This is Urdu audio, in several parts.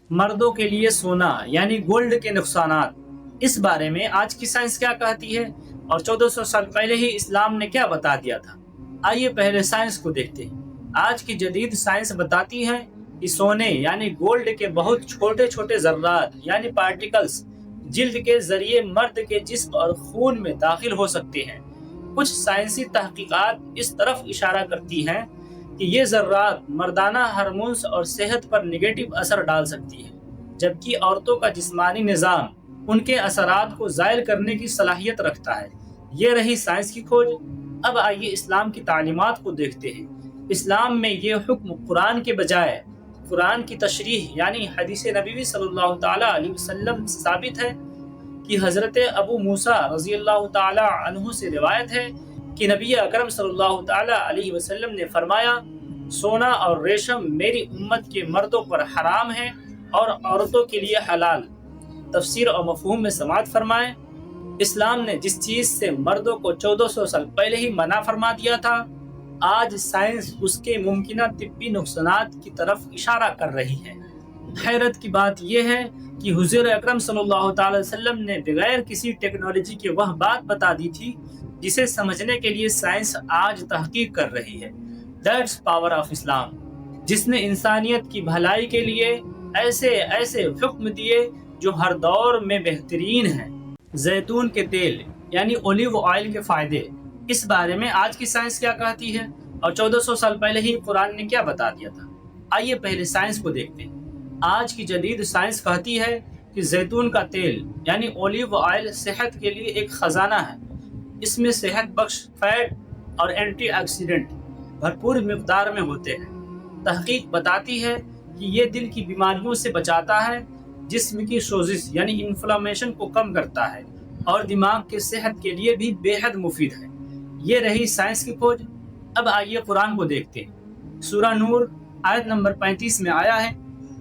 مردوں کے لیے سونا یعنی گولڈ کے نقصانات، اس بارے میں آج کی سائنس کیا کہتی ہے اور 1400 سال پہلے ہی اسلام نے کیا بتا دیا تھا۔ آئیے پہلے سائنس کو دیکھتے ہیں۔ آج کی جدید سائنس بتاتی ہے کہ سونے یعنی گولڈ کے بہت چھوٹے چھوٹے ذرات یعنی پارٹیکلز جلد کے ذریعے مرد کے جسم اور خون میں داخل ہو سکتے ہیں۔ کچھ سائنسی تحقیقات اس طرف اشارہ کرتی ہیں کہ یہ ذرات مردانہ ہارمونز اور صحت پر نگیٹو اثر ڈال سکتی ہیں، جبکہ عورتوں کا جسمانی نظام ان کے اثرات کو زائل کرنے کی صلاحیت رکھتا ہے۔ یہ رہی سائنس کی کھوج۔ اب آئیے اسلام کی تعلیمات کو دیکھتے ہیں۔ اسلام میں یہ حکم قرآن کے بجائے قرآن کی تشریح یعنی حدیث نبوی صلی اللہ تعالیٰ علیہ وسلم سے ثابت ہے کہ حضرت ابو موسیٰ رضی اللہ تعالیٰ عنہ سے روایت ہے کہ نبی اکرم صلی اللہ تعالیٰ علیہ وسلم نے فرمایا، سونا اور ریشم میری امت کے مردوں پر حرام ہے اور عورتوں کے لیے حلال۔ تفسیر اور مفہوم میں سماعت فرمائیں۔ اسلام نے جس چیز سے مردوں کو 1400 سال پہلے ہی منع فرما دیا تھا، آج سائنس اس کے ممکنہ طبی نقصانات کی طرف اشارہ کر رہی ہے۔ حیرت کی بات یہ ہے کہ حضور اکرم صلی اللہ تعالی وسلم نے بغیر کسی ٹیکنالوجی کے وہ بات بتا دی تھی جسے سمجھنے کے لیے سائنس آج تحقیق کر رہی ہے۔ دیٹس پاور آف اسلام، جس نے انسانیت کی بھلائی کے لیے ایسے حکم دیے جو ہر دور میں بہترین ہیں۔ زیتون کے تیل یعنی اولیو آئل کے فائدے، اس بارے میں آج کی سائنس کیا کہتی ہے اور 1400 سال پہلے ہی قرآن نے کیا بتا دیا تھا۔ آئیے پہلے سائنس کو دیکھتے ہیں۔ آج کی جدید سائنس کہتی ہے کہ زیتون کا تیل یعنی اولیو آئل صحت کے لیے ایک خزانہ ہے۔ اس میں صحت بخش فیٹ اور اینٹی آکسیڈنٹ بھرپور مقدار میں ہوتے ہیں۔ تحقیق بتاتی ہے کہ یہ دل کی بیماریوں سے بچاتا ہے، جسم کی سوزش یعنی انفلامیشن کو کم کرتا ہے اور دماغ کے صحت کے لیے بھی بے حد مفید ہے۔ یہ رہی سائنس کی کھوج۔ اب آئیے قرآن کو دیکھتے ہیں۔ سورہ نور آیت نمبر 35 میں آیا ہے،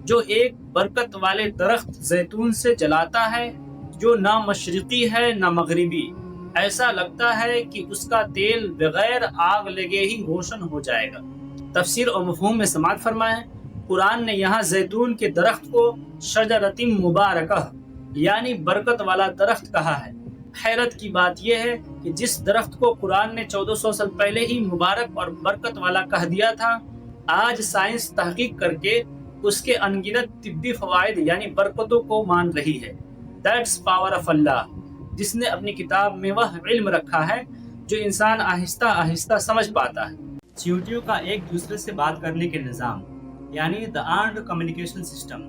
جو ایک برکت والے درخت زیتون سے جلاتا ہے جو نہ مشرقی ہے نہ مغربی، ایسا لگتا ہے کہ اس کا تیل بغیر آگ لگے ہی روشن ہو جائے گا۔ تفسیر اور مفہوم میں سماعت فرمائیں۔ قرآن نے یہاں زیتون کے درخت کو شجرۃ مبارکہ یعنی برکت والا درخت کہا ہے۔ حیرت کی بات یہ ہے کہ جس درخت کو قرآن نے 1400 سال پہلے ہی مبارک اور برکت والا کہہ دیا تھا، آج سائنس تحقیق کر کے اس کے انگنت طبی فوائد یعنی برکتوں کو مان رہی ہے۔ دیٹس پاور آف اللہ، جس نے اپنی کتاب میں وہ علم رکھا ہے جو انسان آہستہ آہستہ سمجھ پاتا ہے۔ چیونٹیوں کا ایک دوسرے سے بات کرنے کے نظام یعنی دی آرمڈ کمیونیکیشن سسٹم،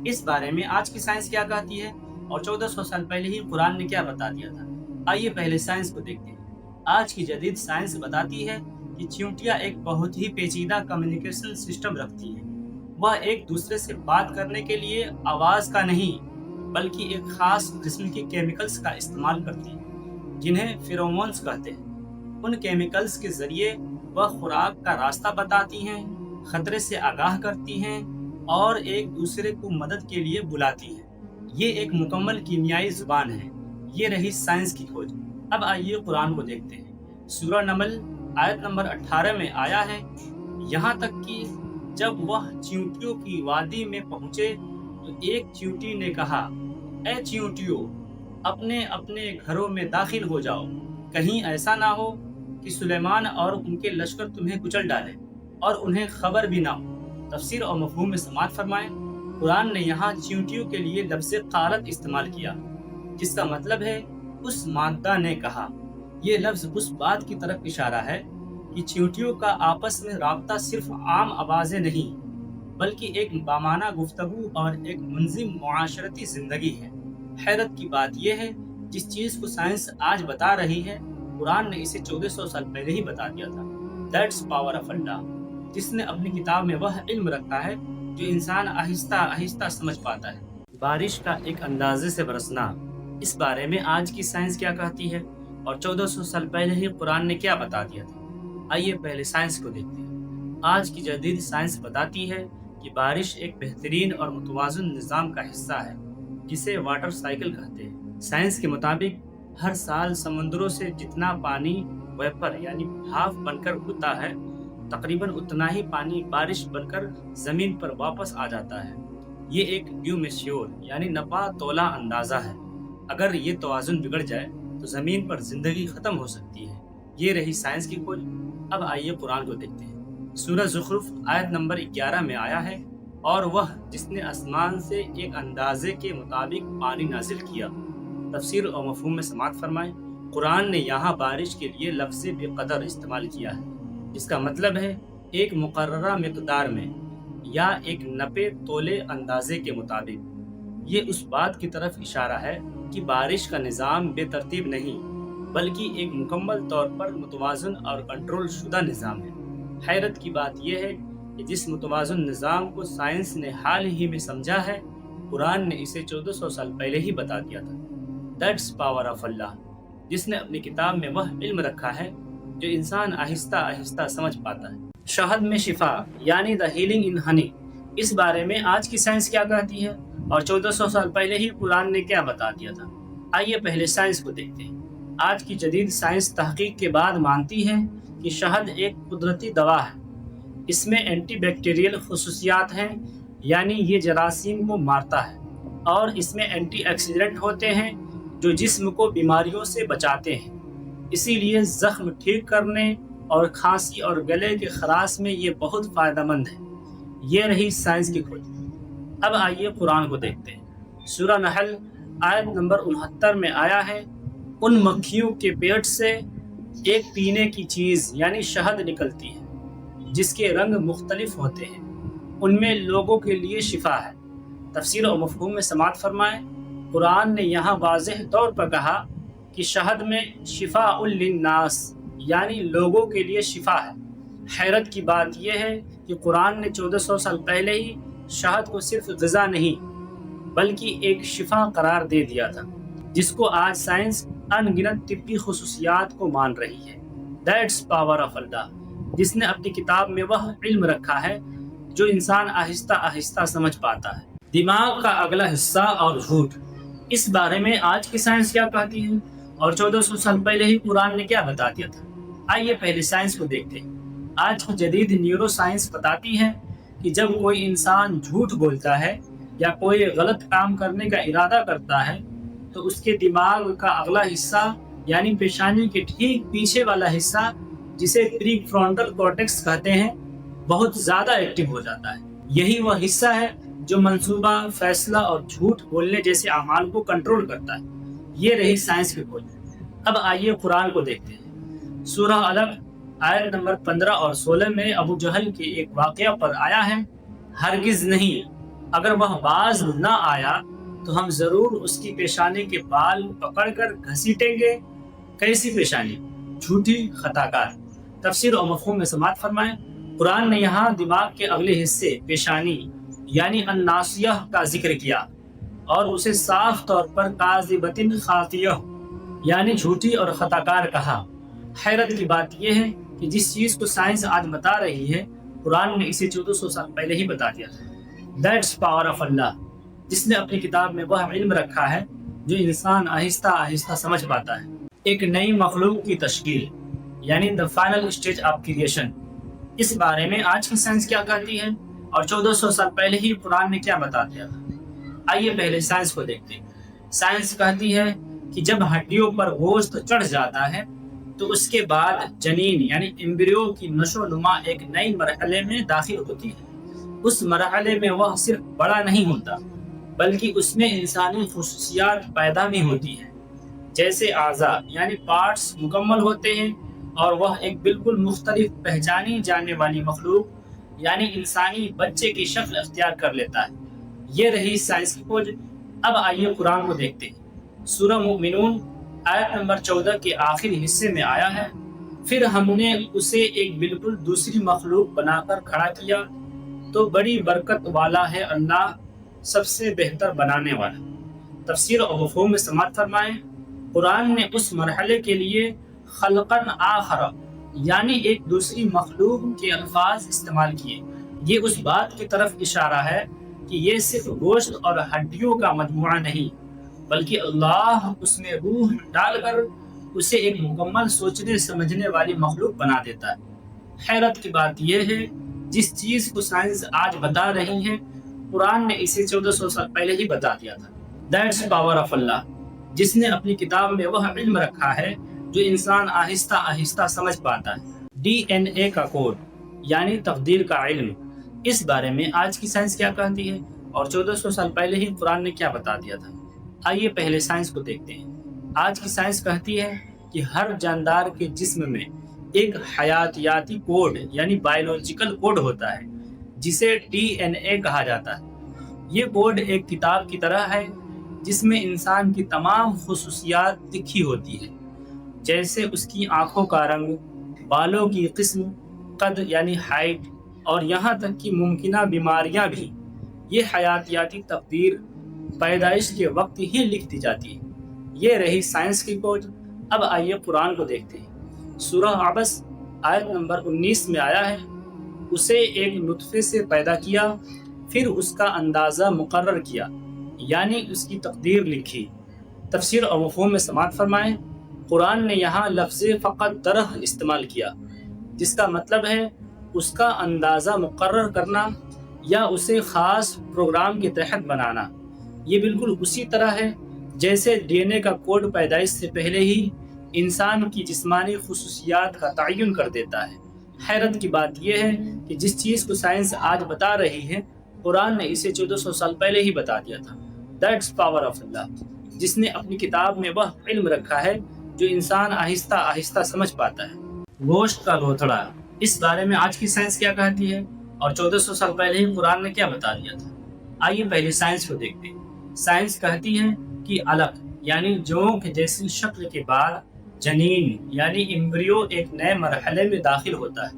اس بارے میں آج کی سائنس کیا کہتی ہے اور 1400 سال پہلے ہی قرآن نے کیا بتا دیا تھا۔ آئیے پہلے سائنس کو دیکھتے ہیں۔ آج کی جدید سائنس بتاتی ہے کہ چیونٹیاں ایک بہت ہی پیچیدہ کمیونیکیشن سسٹم رکھتی ہیں۔ وہ ایک دوسرے سے بات کرنے کے لیے آواز کا نہیں بلکہ ایک خاص قسم کے کیمیکلز کا استعمال کرتی ہیں جنہیں فیرومونز کہتے ہیں۔ ان کیمیکلز کے ذریعے وہ خوراک کا راستہ بتاتی ہیں، خطرے سے آگاہ کرتی ہیں اور ایک دوسرے کو مدد کے لیے بلاتی ہیں۔ یہ ایک مکمل کیمیائی زبان ہے۔ یہ رہی سائنس کی کھوج۔ اب آئیے قرآن کو دیکھتے ہیں۔ سورہ نمل آیت نمبر 18 میں آیا ہے، یہاں تک کہ جب وہ چیونٹیوں کی وادی میں پہنچے تو ایک چیونٹی نے کہا، اے چیونٹیوں، اپنے اپنے گھروں میں داخل ہو جاؤ، کہیں ایسا نہ ہو کہ سلیمان اور ان کے لشکر تمہیں کچل ڈالے اور انہیں خبر بھی نہ ہو۔ تفسیر اور مفہوم میں سماعت فرمائیں۔ قرآن نے یہاں چیونٹیوں کے لیے لفظ قالت استعمال کیا، جس کا مطلب ہے اس مادہ نے کہا۔ یہ لفظ اس بات کی طرف اشارہ ہے کہ چیونٹیوں کا آپس میں رابطہ صرف عام آوازیں نہیں بلکہ ایک بامانہ گفتگو اور ایک منظم معاشرتی زندگی ہے۔ حیرت کی بات یہ ہے، جس چیز کو سائنس آج بتا رہی ہے، قرآن نے اسے 1400 سال پہلے ہی بتا دیا تھا۔ دیٹس پاور آف اللہ، جس نے اپنی کتاب میں وہ علم رکھا ہے جو انسان آہستہ آہستہ سمجھ پاتا ہے۔ بارش کا ایک اندازے سے برسنا، اس بارے میں آج کی سائنس کیا کہتی ہے اور 1400 سال پہلے ہی قرآن نے کیا بتا دیا تھا۔ آئیے پہلے سائنس کو دیکھتے ہیں۔ آج کی جدید سائنس بتاتی ہے کہ بارش ایک بہترین اور متوازن نظام کا حصہ ہے جسے واٹر سائیکل کہتے ہیں۔ سائنس کے مطابق ہر سال سمندروں سے جتنا پانی ویپر یعنی بھاپ بن کر اڑتا ہے، تقریباً اتنا ہی پانی بارش بن کر زمین پر واپس آ جاتا ہے۔ یہ ایک ڈیو میشیور یعنی نپا تولا اندازہ ہے۔ اگر یہ توازن بگڑ جائے تو زمین پر زندگی ختم ہو سکتی ہے۔ یہ رہی سائنس کی کھوج۔ اب آئیے قرآن کو دیکھتے ہیں۔ سورہ زخرف آیت نمبر 11 میں آیا ہے، اور وہ جس نے آسمان سے ایک اندازے کے مطابق پانی نازل کیا۔ تفسیر اور مفہوم میں سماعت فرمائیں۔ قرآن نے یہاں بارش کے لیے لفظ بے قدر استعمال کیا ہے، جس کا مطلب ہے ایک مقررہ مقدار میں یا ایک نپے تولے اندازے کے مطابق۔ یہ اس بات کی طرف اشارہ ہے کہ بارش کا نظام بے ترتیب نہیں، بلکہ ایک مکمل طور پر متوازن اور کنٹرول شدہ نظام ہے۔ حیرت کی بات یہ ہے کہ جس متوازن نظام کو سائنس نے حال ہی میں سمجھا ہے، قرآن نے اسے 1400 سال پہلے ہی بتا دیا تھا۔ دیٹس پاور آف اللہ، جس نے اپنی کتاب میں وہ علم رکھا ہے جو انسان آہستہ آہستہ سمجھ پاتا ہے۔ شہد میں شفا یعنی دا ہیلنگ ان ہنی، اس بارے میں آج کی سائنس کیا کہتی ہے اور 1400 سال پہلے ہی قرآن نے کیا بتا دیا تھا؟ آئیے پہلے سائنس کو دیکھتے ہیں۔ آج کی جدید سائنس تحقیق کے بعد مانتی ہے کہ شہد ایک قدرتی دوا ہے۔ اس میں اینٹی بیکٹیریل خصوصیات ہیں، یعنی یہ جراثیم کو مارتا ہے، اور اس میں اینٹی آکسیڈنٹ ہوتے ہیں جو جسم کو بیماریوں سے بچاتے ہیں۔ اسی لیے زخم ٹھیک کرنے اور کھانسی اور گلے کے خراش میں یہ بہت فائدہ مند ہے۔ یہ رہی سائنس کی کھوج۔ اب آئیے قرآن کو دیکھتے ہیں۔ سورہ نحل آیت نمبر 69 میں آیا ہے، ان مکھیوں کے پیٹ سے ایک پینے کی چیز یعنی شہد نکلتی ہے جس کے رنگ مختلف ہوتے ہیں، ان میں لوگوں کے لیے شفا ہے۔ تفسیر و مفہوم میں سماعت فرمائیں۔ قرآن نے یہاں واضح طور پر کہا کہ شہد میں شفاء للناس یعنی لوگوں کے لیے شفا ہے۔ حیرت کی بات یہ ہے کہ قرآن نے 1400 سال پہلے ہی شہد کو صرف غذا نہیں بلکہ ایک شفا قرار دے دیا تھا، جس کو آج سائنس ان گنت طبی خصوصیات کو مان رہی ہے۔ دیٹس پاور آف اللہ، جس نے اپنی کتاب میں وہ علم رکھا ہے جو انسان آہستہ آہستہ سمجھ پاتا ہے۔ دماغ کا اگلا حصہ اور جھوٹ، اس بارے میں آج کی سائنس کیا کہتی ہے اور 1400 سال پہلے ہی قرآن نے کیا بتا دیا تھا؟ آئیے پہلے سائنس کو دیکھتے ہیں۔ آج کی جدید نیورو سائنس بتاتی ہے کہ جب کوئی انسان جھوٹ بولتا ہے یا کوئی غلط کام کرنے کا ارادہ کرتا ہے تو اس کے دماغ کا اگلا حصہ یعنی پیشانی کے ٹھیک پیچھے والا حصہ، جسے پری فرونٹل کارٹیکس کہتے ہیں، بہت زیادہ ایکٹیو ہو جاتا ہے۔ یہی وہ حصہ ہے جو منصوبہ، فیصلہ اور جھوٹ بولنے جیسے اعمال کو کنٹرول کرتا ہے۔ یہ رہی سائنس کی کھوج۔ اب آئیے قرآن کو دیکھتے ہیں۔ سورہ علق آیت نمبر 15 اور 16 میں ابو جہل کے ایک واقعہ پر آیا ہے، ہرگز نہیں، اگر وہ باز نہ آیا تو ہم ضرور اس کی پیشانی کے بال پکڑ کر گھسیٹیں گے۔ کیسی پیشانی؟ جھوٹی، خطا کار۔ تفسیر اور مفہوم میں سماعت فرمائیں۔ قرآن نے یہاں دماغ کے اگلے حصے پیشانی یعنی الناصیہ کا ذکر کیا اور اسے صاف طور پر کاذبۃ خاطیہ یعنی جھوٹی اور خطا کار کہا۔ حیرت کی بات یہ ہے کہ جس چیز کو سائنس آج بتا رہی ہے، قرآن نے اسے 1400 سال پہلے ہی بتا دیا تھا۔ دیٹس پاور آف اللہ، جس نے اپنی کتاب میں وہ علم رکھا ہے جو انسان آہستہ آہستہ سمجھ پاتا ہے۔ ایک نئی مخلوق کی تشکیل یعنی the final stage of creation, اس بارے میں آج کی سائنس کیا کہتی ہے اور 1400 سال پہلے ہی قرآن نے کیا بتا دیا تھا؟ آئیے پہلے سائنس کو دیکھتے ہیں۔ سائنس کہتی ہے کہ جب ہڈیوں پر گوشت چڑھ جاتا ہے تو اس کے بعد جنین یعنی ایمبریو کی نشو و نما ایک نئی مرحلے میں داخل ہوتی ہے۔ اس مرحلے میں وہ صرف بڑا نہیں ہوتا بلکہ اس میں انسانی خصوصیات پیدا بھی ہوتی ہیں، جیسے اعضاء یعنی پارٹس مکمل ہوتے ہیں، اور وہ ایک بالکل مختلف پہچانی جانے والی مخلوق یعنی انسانی بچے کی شکل اختیار کر لیتا ہے۔ یہ رہی سائنس کی کھوج۔ اب آئیے قرآن کو دیکھتے ہیں۔ سورہ مومنون آیت نمبر 14 کے آخری حصے میں آیا ہے، پھر ہم نے اسے ایک بالکل دوسری مخلوق بنا کر کھڑا کیا تو بڑی برکت والا ہے اللہ، سب سے بہتر بنانے والا۔ تفسیر اور مفہوم میں سماعت فرمائیں۔ قرآن نے اس مرحلے کے لیے خلقاً آخر یعنی ایک دوسری مخلوق کے الفاظ استعمال کیے۔ یہ اس بات کی طرف اشارہ ہے کہ یہ صرف گوشت اور ہڈیوں کا مجموعہ نہیں بلکہ اللہ اس میں روح ڈال کر اسے ایک مکمل سوچنے سمجھنے والی مخلوق بنا دیتا ہے۔ حیرت کی بات یہ ہے، جس چیز کو سائنس آج بتا رہی ہے قرآن نے اسے 1400 سال پہلے ہی بتا دیا تھا۔ دیٹس پاور آف اللہ، جس نے اپنی کتاب میں وہ علم رکھا ہے جو انسان آہستہ آہستہ سمجھ پاتا ہے۔ DNA کا کوڈ یعنی تقدیر کا علم، اس بارے میں آج کی سائنس کیا کہتی ہے اور 1400 سال پہلے ہی قرآن نے کیا بتا دیا تھا۔ آئیے پہلے سائنس کو دیکھتے ہیں۔ آج کی سائنس کہتی ہے کہ ہر جاندار کے جسم میں ایک حیاتیاتی کوڈ یعنی بایولوجیکل کوڈ ہوتا ہے جسے DNA کہا جاتا ہے۔ یہ کوڈ ایک کتاب کی طرح ہے جس میں انسان کی تمام خصوصیات لکھی ہوتی ہے، جیسے اس کی آنکھوں کا رنگ، بالوں کی قسم، قد یعنی ہائٹ، اور یہاں تک کہ ممکنہ بیماریاں بھی۔ یہ حیاتیاتی تقدیر پیدائش کے وقت ہی لکھ دی جاتی ہے۔ یہ رہی سائنس کی کوڈ۔ اب آئیے قرآن کو دیکھتے ہیں۔ سورہ عبس آیت نمبر 19 میں آیا ہے، اسے ایک نطفے سے پیدا کیا، پھر اس کا اندازہ مقرر کیا، یعنی اس کی تقدیر لکھی۔ تفسیر اور مفہوم میں سماعت فرمائیں۔ قرآن نے یہاں لفظ فقط درہ استعمال کیا، جس کا مطلب ہے اس کا اندازہ مقرر کرنا یا اسے خاص پروگرام کے تحت بنانا۔ یہ بالکل اسی طرح ہے جیسے DNA کا کوڈ پیدائش سے پہلے ہی انسان کی جسمانی خصوصیات کا تعین کر دیتا ہے۔ حیرت کی بات یہ ہے کہ جس چیز کو سائنس آج بتا رہی ہے، قرآن نے اسے 1400 سال پہلے ہی بتا دیا تھا۔ دیٹس پاور آف اللہ، جس نے اپنی کتاب میں وہ علم رکھا ہے جو انسان آہستہ آہستہ سمجھ پاتا ہے۔ گوشت کا لوتھڑا، اس بارے میں آج کی سائنس کیا کہتی ہے اور 1400 سال پہلے ہی قرآن نے کیا بتا دیا تھا۔ آئیے پہلے سائنس کو دیکھتے ہیں۔ سائنس کہتی ہے کہ علق یعنی جونک جیسی شکل کے بعد جنین یعنی ایمبریو ایک نئے مرحلے میں داخل ہوتا ہے۔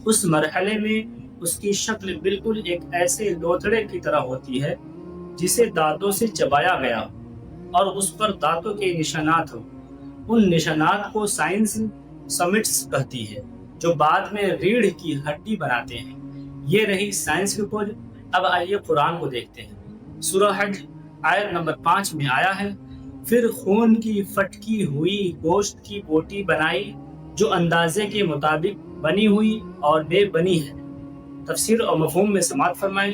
اس مرحلے میں اس کی شکل بالکل ایک ایسے لوتھڑے کی طرح ہوتی ہے جسے دانتوں سے چبایا گیا ہو اور اس پر دانتوں کے نشانات ہوں۔ ان نشانات کو سائنس سمٹس کہتی ہے جو بعد میں ریڑھ کی ہڈی بناتے ہیں۔ یہ رہی سائنس کی کوڈ۔ اب آئیے قرآن کو دیکھتے ہیں۔ سورہ حج آیت نمبر 5 میں آیا ہے، پھر خون کی پھٹکی ہوئی گوشت کی بوٹی بنائی جو اندازے کے مطابق بنی ہوئی اور بے بنی ہے۔ تفسیر اور مفہوم میں سماعت فرمائیں۔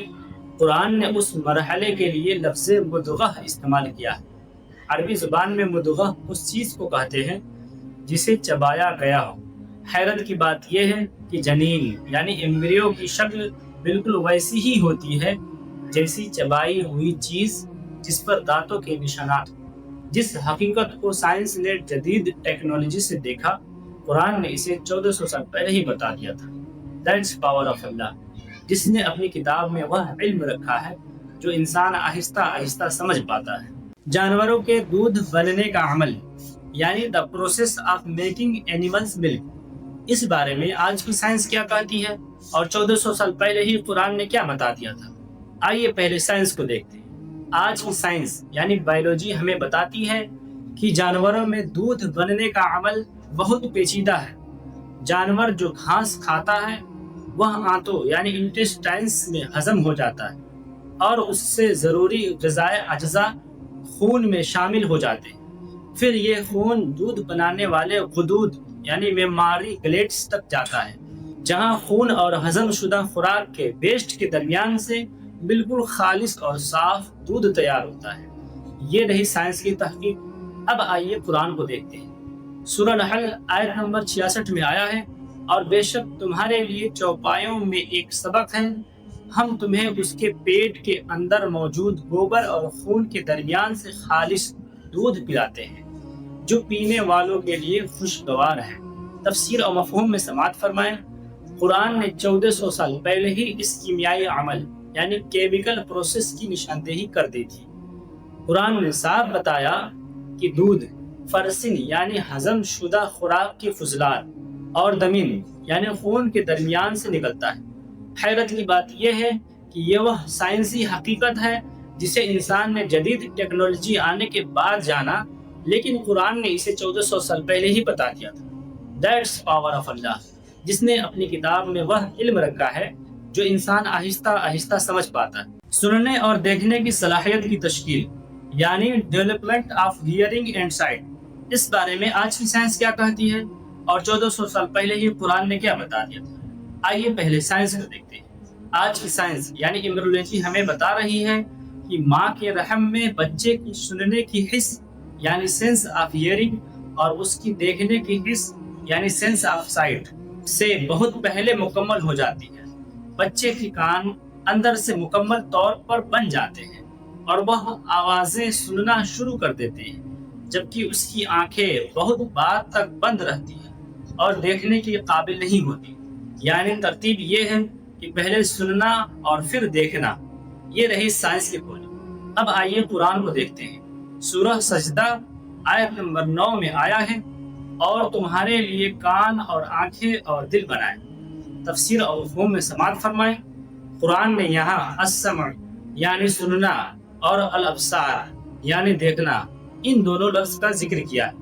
قرآن نے اس مرحلے کے لیے لفظ مدغہ استعمال کیا ہے۔ عربی زبان میں مدغہ اس چیز کو کہتے ہیں جسے چبایا گیا ہو۔ حیرت کی بات یہ ہے کہ جنین یعنی ایمبریو کی شکل بالکل ویسی ہی ہوتی ہے جیسی چبائی ہوئی چیز جس پر دانتوں کے نشانات ہوں۔ جس حقیقت کو سائنس نے جدید ٹیکنالوجی سے دیکھا، قرآن نے اسے 1400 سال پہلے ہی بتا دیا تھا۔ دیٹس پاور آف اللہ، جس نے اپنی کتاب میں وہ علم رکھا ہے جو انسان آہستہ آہستہ سمجھ پاتا ہے۔ جانوروں کے دودھ بننے کا عمل یعنی the process of making animals milk, اس بارے میں آج کی سائنس کیا کہتی ہے اور 1400 سال پہلے ہی قرآن نے کیا بتا دیا تھا۔ آئیے پہلے سائنس کو دیکھتے ہیں۔ آج کی سائنس یعنی بایولوجی ہمیں بتاتی ہے کہ جانوروں میں دودھ بننے کا عمل بہت پیچیدہ ہے۔ جانور جو گھاس کھاتا ہے وہ آنتوں یعنی انٹسٹائنس میں ہضم ہو جاتا ہے اور اس سے ضروری غذائی اجزاء خون میں شامل ہو جاتے ہیں۔ پھر یہ خون دودھ بنانے والے غدود یعنی میماری گلیٹس تک جاتا ہے، جہاں خون اور ہضم شدہ خوراک کے بیسٹ کے درمیان سے بالکل خالص اور صاف دودھ تیار ہوتا ہے۔ یہ رہی سائنس کی تحقیق۔ اب آئیے قرآن کو دیکھتے ہیں۔ سورہ نحل آیت نمبر 66 میں آیا ہے، اور بے شک تمہارے لیے چوپایوں میں ایک سبق ہے، ہم تمہیں اس کے پیٹ کے اندر موجود گوبر اور خون کے درمیان سے خالص دودھ پلاتے ہیں جو پینے والوں کے لیے خوشگوار ہے۔ تفسیر اور مفہوم میں سماعت فرمائیں۔ قرآن نے 1400 سال پہلے ہی اس کیمیائی عمل یعنی کیمیکل پروسیس کی نشاندہی کر دی تھی۔ قرآن نے صاف بتایا کہ دودھ فرسن یعنی ہضم شدہ خوراک کے فضلات اور دمن یعنی خون کے درمیان سے نکلتا ہے۔ حیرت کی بات یہ ہے کہ یہ وہ سائنسی حقیقت ہے جسے انسان نے جدید ٹیکنالوجی آنے کے بعد جانا، لیکن قرآن نے اسے 1400 سال پہلے ہی بتا دیا تھا۔ دیٹس پاور آف اللہ، جس نے اپنی کتاب میں وہ علم رکھا ہے جو انسان آہستہ آہستہ سمجھ پاتا ہے۔ سننے اور دیکھنے کی صلاحیت کی تشکیل یعنی development of hearing and sight, اس بارے میں آج کی سائنس کیا کہتی ہے اور 1400 سال پہلے ہی قرآن نے کیا بتا دیا تھا۔ آئیے پہلے سائنس کو دیکھتے ہیں۔ آج کی سائنس یعنی ایمبریولوجی ہمیں بتا رہی ہے کہ ماں کے رحم میں بچے کی سننے کی حس یعنی سینس آف ہیئرنگ اور اس کی دیکھنے کی حس یعنی سینس آف سائٹ سے بہت پہلے مکمل ہو جاتی ہے۔ بچے کے کان اندر سے مکمل طور پر بن جاتے ہیں اور وہ آوازیں سننا شروع کر دیتے ہیں، جبکہ اس کی آنکھیں بہت بعد تک بند رہتی ہیں اور دیکھنے کے قابل نہیں ہوتی۔ یعنی ترتیب یہ ہے کہ پہلے سننا اور پھر دیکھنا۔ یہ رہی سائنس کی کھوج۔ اب آئیے قرآن کو دیکھتے ہیں۔ سورہ سجدہ آیت نمبر 9 میں آیا ہے، اور تمہارے لیے کان اور آنکھیں اور دل بنائے۔ تفسیر اور مفہوم میں سماعت فرمائیں۔ قرآن نے یہاں السمع یعنی سننا اور الابصار یعنی دیکھنا، ان دونوں لفظ کا ذکر کیا ہے،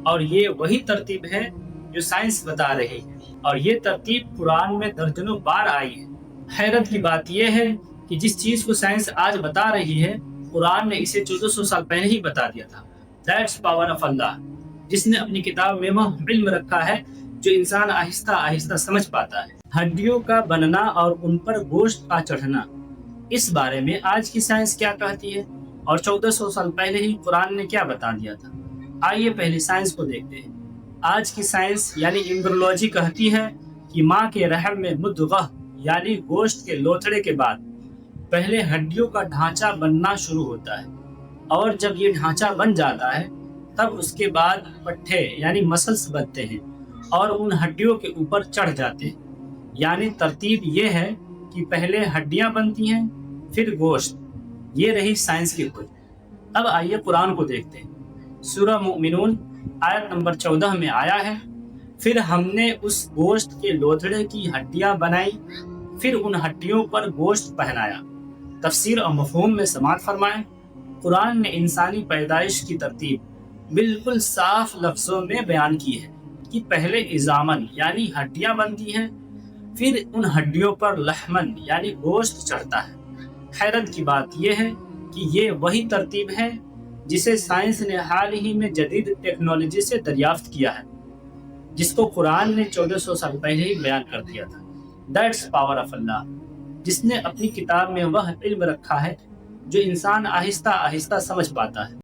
اور یہ وہی ترتیب ہے جو سائنس بتا رہی ہے، اور یہ ترتیب قرآن میں درجنوں بار آئی ہے۔ حیرت کی بات یہ ہے کہ جس چیز کو سائنس آج بتا رہی ہے، قرآن نے اسے 1400 سال پہلے ہی بتا دیا تھا۔ دیٹس پاور آف اللہ، جس نے اپنی کتاب میں وہ علم رکھا ہے جو انسان آہستہ آہستہ سمجھ پاتا ہے۔ ہڈیوں کا بننا اور ان پر گوشت کا چڑھنا، اس بارے میں آج کی سائنس کیا کہتی ہے، اور 1400 سال پہلے ہی قرآن نے کیا بتا دیا تھا۔ آئیے پہلے سائنس کو دیکھتے ہیں۔ آج کی سائنس یعنی ایمبریولوجی کہتی ہے کہ ماں کے رحم میں مدغہ یعنی گوشت کے لوتھڑے کے بعد پہلے ہڈیوں کا ڈھانچہ بننا شروع ہوتا ہے، اور جب یہ ڈھانچہ بن جاتا ہے تب اس کے بعد پٹھے یعنی مسلس بنتے ہیں اور ان ہڈیوں کے اوپر چڑھ جاتے ہیں۔ یعنی ترتیب یہ ہے کہ پہلے ہڈیاں بنتی ہیں پھر گوشت۔ یہ رہی سائنس کی کھوج۔ اب آئیے قرآن کو دیکھتے ہیں۔ سورہ مومنون آیت نمبر 14 میں آیا ہے، پھر ہم نے اس گوشت کے لوتھڑے کی ہڈیاں بنائی، پھر ان ہڈیوں پر گوشت پہنایا۔ تفسیر اور مفہوم میں سماعت فرمائیں۔ قرآن نے انسانی پیدائش کی ترتیب بالکل صاف لفظوں میں بیان کی ہے کہ پہلے عظامن یعنی ہڈیاں بنتی ہیں، پھر ان ہڈیوں پر لحمن یعنی گوشت چڑھتا ہے۔ حیرت کی بات یہ ہے کہ یہ وہی ترتیب ہے جسے سائنس نے حال ہی میں جدید ٹیکنالوجی سے دریافت کیا ہے، جس کو قرآن نے 1400 سال پہلے ہی بیان کر دیا تھا۔ دیٹس پاور آف اللہ، جس نے اپنی کتاب میں وہ علم رکھا ہے جو انسان آہستہ آہستہ سمجھ پاتا ہے۔